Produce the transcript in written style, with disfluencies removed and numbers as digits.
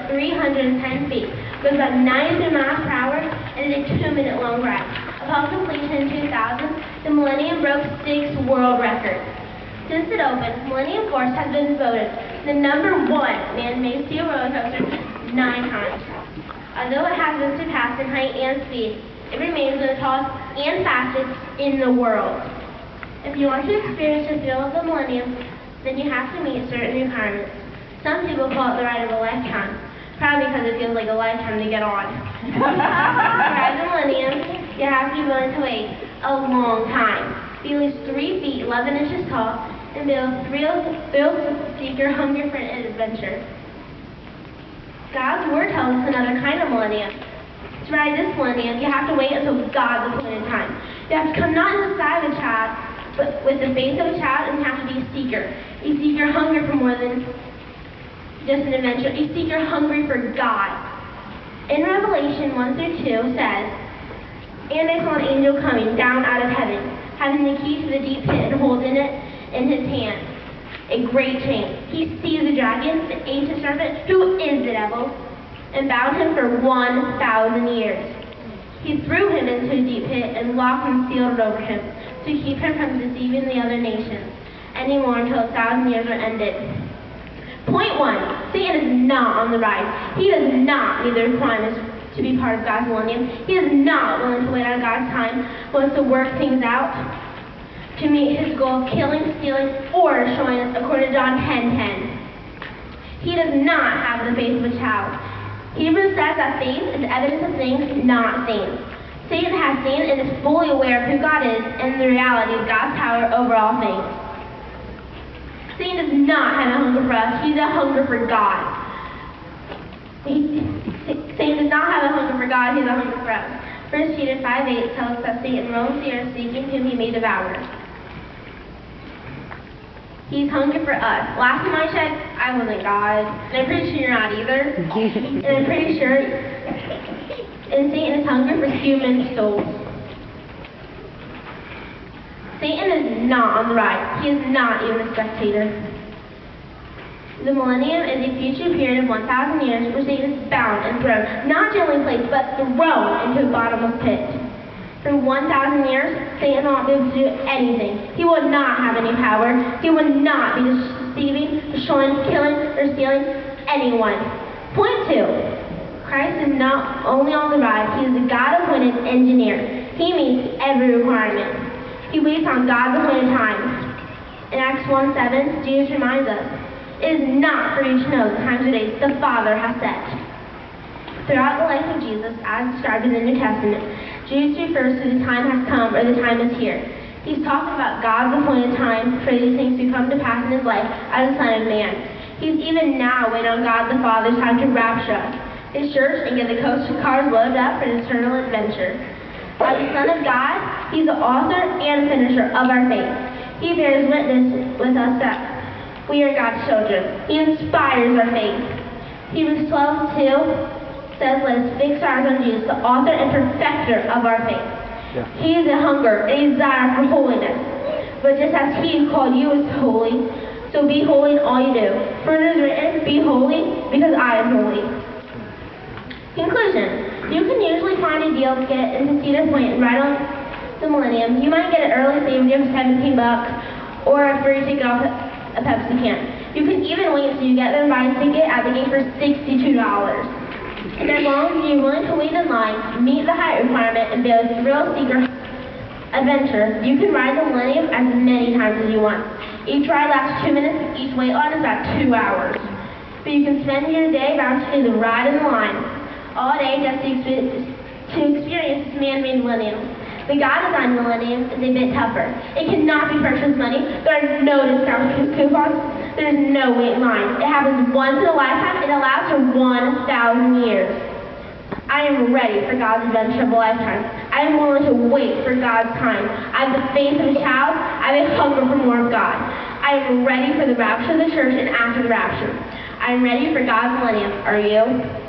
310 feet, goes about 93 miles per hour, and is a 2-minute long ride. Upon completion in 2000, the Millennium broke 6 world records. Since it opened, Millennium Force has been voted the #1 man-made steel roller coaster 9 times. Although it has been surpassed in height and speed, it remains one of the tallest and fastest in the world. If you want to experience the thrill of the Millennium, then you have to meet certain requirements. Some people call it the ride of a lifetime, probably because it feels like a lifetime to get on. To ride the Millennium, you have to be willing to wait a long time, be at least 3 feet 11 inches tall, and be a thrill-seeker hungry for an adventure. God's Word tells us another kind of Millennium. To ride this Millennium, you have to wait until God's appointed time. You have to come not in the size of a child, but with the faith of a child, and you have to be a seeker hungry for more than just an adventure, a seeker hungry for God. In Revelation 1-2 says, "And I saw an angel coming down out of heaven, having the key to the deep pit and holding it in his hand, a great chain. He seized the dragon, the ancient serpent, who is the devil, and bound him for 1,000 years. He threw him into a deep pit and locked and sealed it over him, to keep him from deceiving the other nations anymore until 1,000 years are ended." Point 1. Satan is not on the ride. He does not meet the requirements to be part of God's Millennium. He is not willing to wait on God's time, wants to work things out to meet his goal of killing, stealing, or destroying us, according to John 10:10. He does not have the faith of a child. Hebrews says that faith is evidence of things not seen. Satan has seen and is fully aware of who God is and the reality of God's power over all things. Satan does not have a hunger for us. He's a hunger for God. Satan does not have a hunger for God. He's a hunger for us. 1 Peter 5:8 tells us that Satan roams the earth seeking whom he may devour. He's hungry for us. Last time I checked, I wasn't God. And I'm pretty sure you're not either. And I'm pretty sure Satan is hungry for human souls. Satan is not on the ride. He is not even a spectator. The Millennium is a future period of 1,000 years where Satan is bound and thrown, not gently placed, but thrown into a bottomless pit. For 1,000 years, Satan will not be able to do anything. He will not have any power. He will not be deceiving, destroying, killing, or stealing anyone. Point 2. Christ is not only on the ride, he is a God-appointed engineer. He meets every requirement. He waits on God's appointed time. In Acts 1:7, Jesus reminds us, "It is not for you to know the times or days the Father has set." Throughout the life of Jesus, as described in the New Testament, Jesus refers to the time has come or the time is here. He's talking about God's appointed time for these things to come to pass in his life as the Son of Man. He's even now waiting on God the Father's time to rapture us, his church, and get the coast cars loaded up for an eternal adventure. As the Son of God, he's the author and finisher of our faith. He bears witness with us that we are God's children. He inspires our faith. Hebrews 12:2 says, "Let us fix our eyes on Jesus, the author and perfecter of our faith." Yeah. He is a hunger, a desire for holiness. But just as he who called you is holy, so be holy in all you do. For it is written, "Be holy, because I am holy." Conclusion. You can usually find a deal ticket into Cedar Point right on the Millennium. You might get an early savings for $17 or a free ticket off a Pepsi can. You can even wait until you get there and buy a ticket at the gate for $62. And as long as you're willing to wait in line, meet the height requirement, and be a thrill-seeker adventure, you can ride the Millennium as many times as you want. Each ride lasts 2 minutes, each wait line is about 2 hours. But you can spend your day bouncing the ride and the line all day just to experience this man-made Millennium. The God-designed Millennium is a bit tougher. It cannot be purchased with money. There are no discount coupons. There is no wait line. It happens once in a lifetime, and it lasts for 1,000 years. I am ready for God's adventure of a lifetime. I am willing to wait for God's time. I have the faith of a child. I have a hunger for more of God. I am ready for the rapture of the church and after the rapture. I am ready for God's Millennium. Are you?